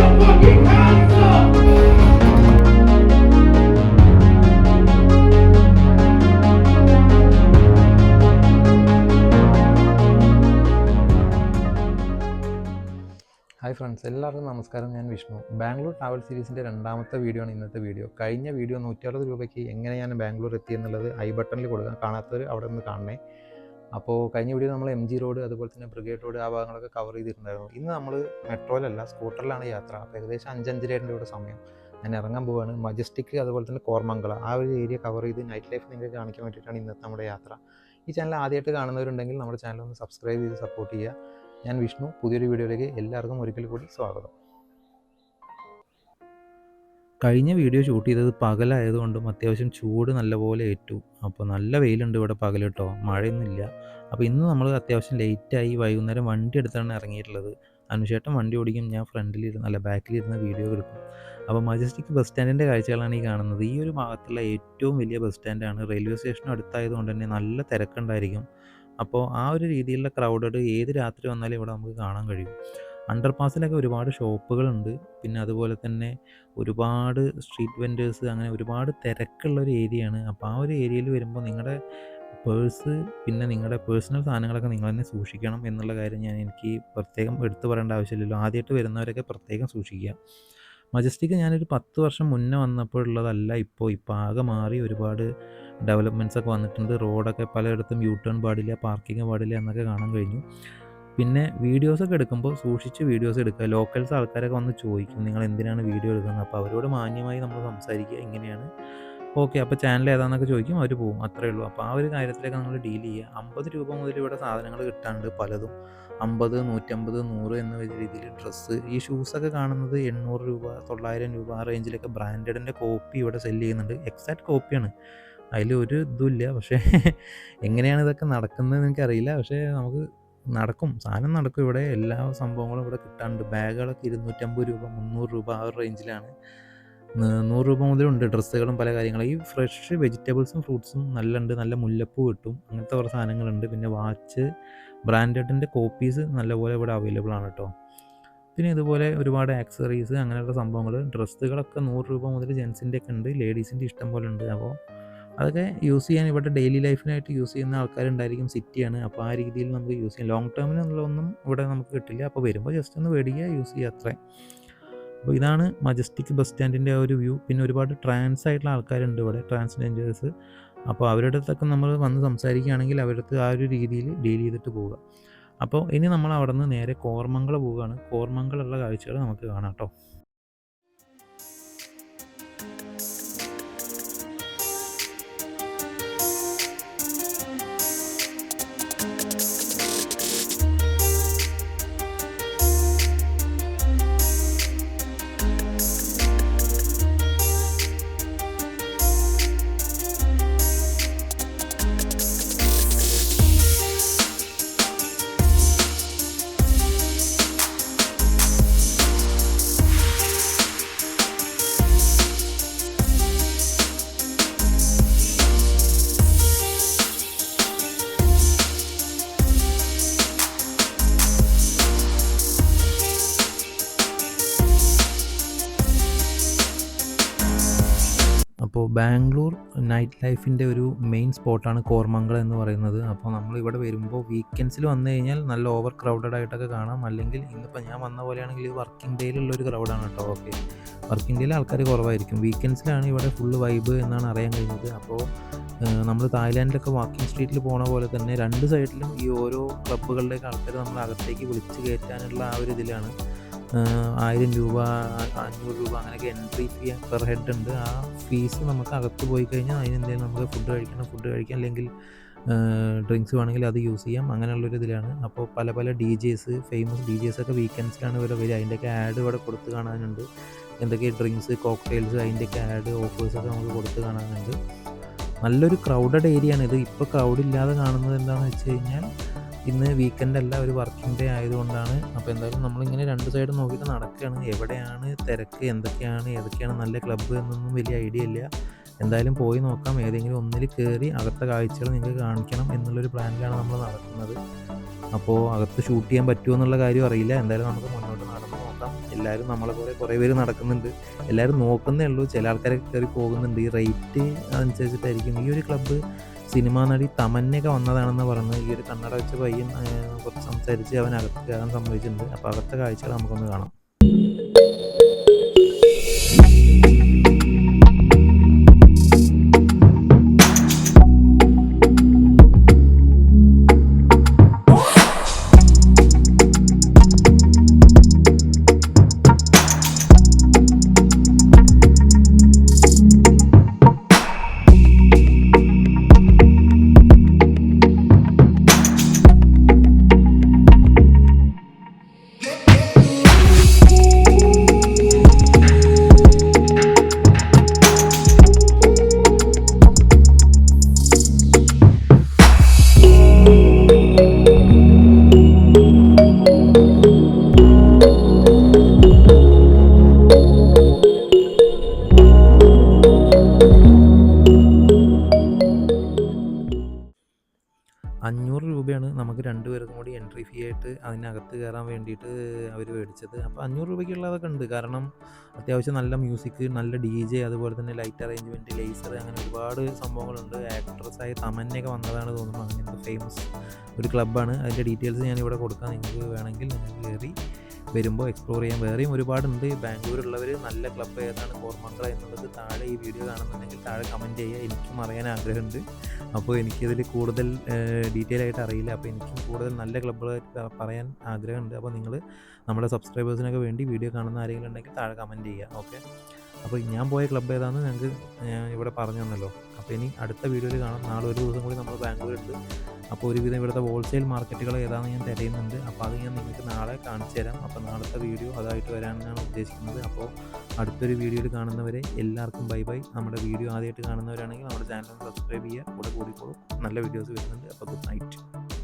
Hi friends, എല്ലാവർക്കും നമസ്കാരം. ഞാൻ വിഷ്ണു. ബാംഗ്ലൂർ ട്രാവൽ സീരീസിൻ്റെ രണ്ടാമത്തെ വീഡിയോ ആണ് ഇന്നത്തെ വീഡിയോ. കഴിഞ്ഞ വീഡിയോ 160 രൂപയ്ക്ക് എങ്ങനെ ഞാൻ ബാംഗ്ലൂർ എത്തിയെന്നുള്ളത് ഐ ബട്ടണിൽ കൊടുക്കാം. കാണാത്തവർ അവിടെ നിന്ന് കാണണേ. അപ്പോൾ കഴിഞ്ഞ വീഡിയോ നമ്മൾ MG റോഡ് അതുപോലെ തന്നെ ബ്രിഗേഡ് റോഡ് ആ ഭാഗങ്ങളൊക്കെ കവർ ചെയ്തിട്ടുണ്ടായിരുന്നു. ഇന്ന് നമ്മൾ മെട്രോയിലല്ല, സ്കൂട്ടറിലാണ് യാത്ര. അപ്പോൾ ഏകദേശം 5-5:30 ഇവിടെ സമയം. ഞാൻ ഇറങ്ങാൻ പോവുകയാണ്. മജസ്റ്റിക് അതുപോലെ തന്നെ കോർമംഗള ആ ഒരു ഏരിയ കവർ ചെയ്ത് നൈറ്റ് ലൈഫ് നിങ്ങൾക്ക് കാണിക്കാൻ വേണ്ടിയിട്ടാണ് ഇന്നത്തെ നമ്മുടെ യാത്ര. ഈ ചാനൽ ആദ്യമായിട്ട് കാണുന്നവരുണ്ടെങ്കിൽ നമ്മുടെ ചാനൽ ഒന്ന് സബ്സ്ക്രൈബ് ചെയ്ത് സപ്പോർട്ട് ചെയ്യുക. ഞാൻ വിഷ്ണു. പുതിയൊരു വീഡിയോയിലേക്ക് എല്ലാവർക്കും ഒരിക്കൽ കൂടി സ്വാഗതം. കഴിഞ്ഞ വീഡിയോ ഷൂട്ട് ചെയ്തത് പകലായതുകൊണ്ടും അത്യാവശ്യം ചൂട് നല്ലപോലെ ഏറ്റു. അപ്പോൾ നല്ല വെയിലുണ്ട് ഇവിടെ പകൽ കേട്ടോ, മഴയൊന്നുമില്ല. അപ്പോൾ ഇന്ന് നമ്മൾ അത്യാവശ്യം ലേറ്റായി വൈകുന്നേരം വണ്ടി എടുത്താണ് ഇറങ്ങിയിട്ടുള്ളത്. അനുശേഷം വണ്ടി ഓടിക്കും, ഞാൻ ബാക്കിലിരുന്ന് വീഡിയോ എടുക്കും. അപ്പോൾ മജസ്റ്റിക് ബസ് സ്റ്റാൻഡിൻ്റെ കാഴ്ചകളാണ് ഈ കാണുന്നത്. ഈ ഒരു ഭാഗത്തുള്ള ഏറ്റവും വലിയ ബസ് സ്റ്റാൻഡാണ്. റെയിൽവേ സ്റ്റേഷനും അടുത്തായതുകൊണ്ട് തന്നെ നല്ല തിരക്കുണ്ടായിരിക്കും. അപ്പോൾ ആ ഒരു രീതിയിലുള്ള ക്രൗഡഡ് ഏത് രാത്രി വന്നാലും ഇവിടെ നമുക്ക് കാണാൻ കഴിയും. അണ്ടർപാസിലൊക്കെ ഒരുപാട് ഷോപ്പുകളുണ്ട്. പിന്നെ അതുപോലെ തന്നെ ഒരുപാട് സ്ട്രീറ്റ് വെൻഡേഴ്സ്, അങ്ങനെ ഒരുപാട് തിരക്കുള്ള ഒരു ഏരിയയാണ്. അപ്പോൾ ആ ഒരു ഏരിയയിൽ വരുമ്പോൾ നിങ്ങളുടെ പേഴ്സ് പിന്നെ നിങ്ങളുടെ പേഴ്സണൽ സാധനങ്ങളൊക്കെ നിങ്ങൾ തന്നെ സൂക്ഷിക്കണം എന്നുള്ള കാര്യം എനിക്ക് പ്രത്യേകം എടുത്തു പറയേണ്ട ആവശ്യമില്ലല്ലോ. ആദ്യമായിട്ട് വരുന്നവരൊക്കെ പ്രത്യേകം സൂക്ഷിക്കുക. മജസ്റ്റിക് ഞാനൊരു 10 വർഷം മുന്നേ വന്നപ്പോഴുള്ളതല്ല ഇപ്പോൾ ആകെ മാറി. ഒരുപാട് ഡെവലപ്മെൻറ്റ്സ് ഒക്കെ വന്നിട്ടുണ്ട്. റോഡൊക്കെ പലയിടത്തും യൂ ടേൺ പാടില്ല, പാർക്കിംഗ് പാടില്ല എന്നൊക്കെ കാണാൻ കഴിഞ്ഞു. പിന്നെ വീഡിയോസൊക്കെ എടുക്കുമ്പോൾ സൂക്ഷിച്ച് വീഡിയോസ് എടുക്കുക. ലോക്കൽസ് ആൾക്കാരൊക്കെ വന്ന് ചോദിക്കും നിങ്ങൾ എന്തിനാണ് വീഡിയോ എടുക്കുന്നത്. അപ്പോൾ അവരോട് മാന്യമായി നമ്മൾ സംസാരിക്കുക. ഇങ്ങനെയാണ്, ഓക്കെ അപ്പോൾ ചാനൽ ഏതാണെന്നൊക്കെ ചോദിക്കും, അവർ പോകും, അത്രയേ ഉള്ളൂ. അപ്പോൾ ആ ഒരു കാര്യത്തിലൊക്കെ നമ്മൾ ഡീൽ ചെയ്യുക. 50 രൂപ മുതൽ ഇവിടെ സാധനങ്ങൾ കിട്ടാണ്ട് പലതും. 50, 150, 100 എന്ന രീതിയിൽ ഡ്രസ്സ്. ഈ ഷൂസൊക്കെ കാണുന്നത് 800 രൂപ, 900 രൂപ ആ റേഞ്ചിലൊക്കെ ബ്രാൻഡഡിൻ്റെ കോപ്പി ഇവിടെ സെല്ല് ചെയ്യുന്നുണ്ട്. എക്സാക്ട് കോപ്പിയാണ്, അതിലൊരു ഇതുമില്ല. പക്ഷേ എങ്ങനെയാണ് ഇതൊക്കെ നടക്കുന്നതെന്ന് എനിക്കറിയില്ല. പക്ഷേ നമുക്ക് നടക്കും, സാധനം നടക്കും. ഇവിടെ എല്ലാ സംഭവങ്ങളും ഇവിടെ കിട്ടാനുണ്ട്. ബാഗുകളൊക്കെ 250 രൂപ, 300 രൂപ ആ ഒരു റേഞ്ചിലാണ്. 100 രൂപ മുതലുണ്ട് ഡ്രസ്സുകളും പല കാര്യങ്ങളും. ഈ ഫ്രഷ് വെജിറ്റബിൾസും ഫ്രൂട്ട്സും നല്ല മുല്ലപ്പൂ കിട്ടും. അങ്ങനത്തെ കുറേ സാധനങ്ങളുണ്ട്. പിന്നെ വാച്ച്, ബ്രാൻഡഡിൻ്റെ കോപ്പീസ് നല്ലപോലെ ഇവിടെ അവൈലബിൾ ആണ് കേട്ടോ. പിന്നെ ഇതുപോലെ ഒരുപാട് ആക്സസറീസ് അങ്ങനെയുള്ള സംഭവങ്ങൾ, ഡ്രസ്സുകളൊക്കെ 100 രൂപ മുതൽ ജെൻസിൻ്റെ ഒക്കെ ഉണ്ട്, ലേഡീസിൻ്റെ ഇഷ്ടം പോലെ ഉണ്ട്. അപ്പോൾ അതൊക്കെ യൂസ് ചെയ്യാൻ ഇവിടെ ഡെയിലി ലൈഫിനായിട്ട് യൂസ് ചെയ്യുന്ന ആൾക്കാരുണ്ടായിരിക്കും. സിറ്റിയാണ്, അപ്പോൾ ആ രീതിയിൽ നമുക്ക് യൂസ് ചെയ്യാം. ലോങ് ടേമിനുള്ളതൊന്നും ഇവിടെ നമുക്ക് കിട്ടില്ല. അപ്പോൾ വരുമ്പോൾ ജസ്റ്റ് ഒന്ന് മേടിക്കുക, യൂസ് ചെയ്യുക, അത്രേ. അപ്പോൾ ഇതാണ് മജസ്റ്റിക് ബസ് സ്റ്റാൻഡിൻ്റെ ആ ഒരു വ്യൂ. പിന്നെ ഒരുപാട് ട്രാൻസ് ആയിട്ടുള്ള ആൾക്കാരുണ്ട് ഇവിടെ, ട്രാൻസ്ജെൻഡേഴ്സ്. അപ്പോൾ അവരുടെ അടുത്തൊക്കെ നമ്മൾ വന്ന് സംസാരിക്കുകയാണെങ്കിൽ അവരുടെ അടുത്ത് ആ ഒരു രീതിയിൽ ഡീൽ ചെയ്തിട്ട് പോവുക. അപ്പോൾ ഇനി നമ്മൾ അവിടെ നിന്ന് നേരെ കോർമംഗള പോവുകയാണ്. കോർമംഗളുള്ള കാഴ്ചകൾ നമുക്ക് കാണാം കേട്ടോ. അപ്പോൾ ബാംഗ്ലൂർ നൈറ്റ് ലൈഫിൻ്റെ ഒരു മെയിൻ സ്പോട്ടാണ് കോർമംഗള എന്ന് പറയുന്നത്. അപ്പോൾ നമ്മൾ ഇവിടെ വരുമ്പോൾ വീക്കെൻഡ്സിൽ വന്നു കഴിഞ്ഞാൽ നല്ല ഓവർ ക്രൗഡഡ് ആയിട്ടൊക്കെ കാണാം. അല്ലെങ്കിൽ ഇന്നിപ്പോൾ ഞാൻ വന്ന പോലെയാണെങ്കിൽ ഇത് വർക്കിംഗ് ഡേയിലുള്ളൊരു ക്രൗഡാണ് കേട്ടോ. ഓക്കെ, വർക്കിംഗ് ഡേയിൽ ആൾക്കാർ കുറവായിരിക്കും. വീക്കെൻഡ്സിലാണ് ഇവിടെ ഫുള്ള് വൈബ് എന്നാണ് അറിയാൻ കഴിഞ്ഞത്. അപ്പോൾ നമ്മൾ തായ്ലാൻഡിലൊക്കെ വാക്കിംഗ് സ്ട്രീറ്റിൽ പോണ പോലെ തന്നെ രണ്ട് സൈഡിലും ഈ ഓരോ ക്ലബ്ബുകളിലേക്ക് ആൾക്കാർ നമ്മൾ അകത്തേക്ക് വിളിച്ച് കയറ്റാനുള്ള ആ ഒരു ഇതിലാണ്. 1000 രൂപ, 500 രൂപ അങ്ങനെയൊക്കെ എൻട്രി ഫീ പെർ ഹെഡ് ഉണ്ട്. ആ ഫീസ് നമുക്ക് അകത്ത് പോയി കഴിഞ്ഞാൽ അതിനെന്തെങ്കിലും നമുക്ക് ഫുഡ് കഴിക്കാം, അല്ലെങ്കിൽ ഡ്രിങ്ക്സ് വേണമെങ്കിൽ അത് യൂസ് ചെയ്യാം. അങ്ങനെയുള്ളൊരു ഇതിലാണ്. അപ്പോൾ പല DJs, ഫേമസ് DJs ഒക്കെ വീക്കെൻഡ്സിലാണ് ഇവിടെ വരിക. അതിൻ്റെയൊക്കെ ആഡ് ഇവിടെ കൊടുത്ത് കാണാനുണ്ട്. എന്തൊക്കെ ഡ്രിങ്ക്സ്, കോക്ടെയിൽസ്, അതിൻ്റെയൊക്കെ ആഡ് ഓഫേഴ്സൊക്കെ നമുക്ക് കൊടുത്ത് കാണാനുണ്ട്. നല്ലൊരു ക്രൗഡഡ് ഏരിയ ആണ് ഇത്. ഇപ്പോൾ ക്രൗഡില്ലാതെ കാണുന്നത് എന്താണെന്ന് വെച്ച് കഴിഞ്ഞാൽ ഇന്ന് വീക്കെൻഡ് അല്ല, ഒരു വർക്കിംഗ് ഡേ ആയതുകൊണ്ടാണ്. അപ്പോൾ എന്തായാലും നമ്മളിങ്ങനെ രണ്ട് സൈഡ് നോക്കിയിട്ട് നടക്കുകയാണ്. എവിടെയാണ് തിരക്ക്, ഏതൊക്കെയാണ് നല്ല ക്ലബ്ബ് എന്നൊന്നും വലിയ ഐഡിയ ഇല്ല. എന്തായാലും പോയി നോക്കാം. ഏതെങ്കിലും ഒന്നിൽ കയറി അകത്തെ കാഴ്ചകൾ നിങ്ങൾക്ക് കാണിക്കണം എന്നുള്ളൊരു പ്ലാനിലാണ് നമ്മൾ നടക്കുന്നത്. അപ്പോൾ അകത്ത് ഷൂട്ട് ചെയ്യാൻ പറ്റുമോ എന്നുള്ള കാര്യം അറിയില്ല. എന്തായാലും നമുക്ക് മുന്നോട്ട് നടന്നു നോക്കാം. നോക്കാം. എല്ലാവരും നമ്മളെ പോലെ കുറേ പേര് നടക്കുന്നുണ്ട്. എല്ലാവരും നോക്കുന്നേ ഉള്ളൂ. ചില ആൾക്കാരൊക്കെ കയറി പോകുന്നുണ്ട്. ഈ റേറ്റ് അനുസരിച്ചിട്ടായിരിക്കും. ഈ ഒരു ക്ലബ്ബ് സിനിമാ നടി തമന്നയൊക്കെ വന്നതാണെന്ന് പറഞ്ഞ് ഈ ഒരു കണ്ണട വെച്ച പയ്യൻ കുറച്ച് സംസാരിച്ച് അവൻ അകത്ത് കയറാൻ സമ്മതിച്ചിട്ടുണ്ട്. അപ്പോൾ അകത്തെ കാഴ്ചകൾ നമുക്കൊന്ന് കാണാം. 500 രൂപയാണ് നമുക്ക് 2 പേർക്കും കൂടി എൻട്രി ഫീ ആയിട്ട് അതിനകത്ത് കയറാൻ വേണ്ടിയിട്ട് അവർ മേടിച്ചത്. അപ്പോൾ 500 രൂപയ്ക്കുള്ളതൊക്കെ ഉണ്ട്. കാരണം അത്യാവശ്യം നല്ല മ്യൂസിക്, നല്ല DJ, അതുപോലെ തന്നെ ലൈറ്റ് അറേഞ്ച്മെൻറ്റ്, ലേസർ, അങ്ങനെ ഒരുപാട് സംഭവങ്ങളുണ്ട്. ആക്ട്രസ്സായ തമന്നയൊക്കെ വന്നതാണ് തോന്നുന്നു. അങ്ങനത്തെ ഫേമസ് ഒരു ക്ലബ്ബാണ്. അതിൻ്റെ ഡീറ്റെയിൽസ് ഞാനിവിടെ കൊടുക്കാം. നിങ്ങൾക്ക് വേണമെങ്കിൽ നിങ്ങൾക്ക് കയറി വരുമ്പോൾ എക്സ്പ്ലോർ ചെയ്യാൻ. വേറെയും ഒരുപാടുണ്ട്. ബാംഗ്ലൂരുള്ളവർ നല്ല ക്ലബ്ബ് ഏതാണ് കോർമംഗള എന്നുള്ളത് താഴെ ഈ വീഡിയോ കാണുന്നുണ്ടെങ്കിൽ താഴെ കമൻറ്റ് ചെയ്യുക. എനിക്കും അറിയാൻ ആഗ്രഹമുണ്ട്. അപ്പോൾ എനിക്കിതിൽ കൂടുതൽ ഡീറ്റെയിൽ ആയിട്ട് അറിയില്ല. അപ്പോൾ എനിക്കും കൂടുതൽ നല്ല ക്ലബ്ബുകളായിട്ട് പറയാൻ ആഗ്രഹമുണ്ട്. അപ്പോൾ നിങ്ങൾ നമ്മുടെ സബ്സ്ക്രൈബേഴ്സിനൊക്കെ വേണ്ടി വീഡിയോ കാണുന്ന ആരെങ്കിലും ഉണ്ടെങ്കിൽ താഴെ കമൻറ്റ് ചെയ്യുക. ഓക്കെ, അപ്പോൾ ഞാൻ പോയ ക്ലബ്ബ് ഏതാണെന്ന് ഞങ്ങൾക്ക് ഇവിടെ പറഞ്ഞു തന്നല്ലോ. അപ്പോൾ ഇനി അടുത്ത വീഡിയോയിൽ കാണാം. നാളെ ഒരു ദിവസം കൂടി നമ്മൾ ബാംഗ്ലൂരുണ്ട്. അപ്പോൾ ഒരുവിധം ഇവിടുത്തെ ഹോൾസെയിൽ മാർക്കറ്റുകൾ ഏതാണെന്ന് ഞാൻ തിരയുന്നുണ്ട്. അപ്പോൾ അത് ഞാൻ നിങ്ങൾക്ക് നാളെ കാണിച്ചു തരാം. അപ്പോൾ നാളത്തെ വീഡിയോ അതായിട്ട് വരാനാണ് ഉദ്ദേശിക്കുന്നത്. അപ്പോൾ അടുത്തൊരു വീഡിയോയിൽ കാണുന്നവരെ എല്ലാവർക്കും ബൈ ബൈ. നമ്മുടെ വീഡിയോ ആദ്യമായിട്ട് കാണുന്നവരാണെങ്കിൽ നമ്മുടെ ചാനൽ സബ്സ്ക്രൈബ് ചെയ്യുക. കൂടെ കൂടിക്കോളും. നല്ല വീഡിയോസ് വരുന്നുണ്ട്. അപ്പോൾ ഗുഡ് നൈറ്റ്.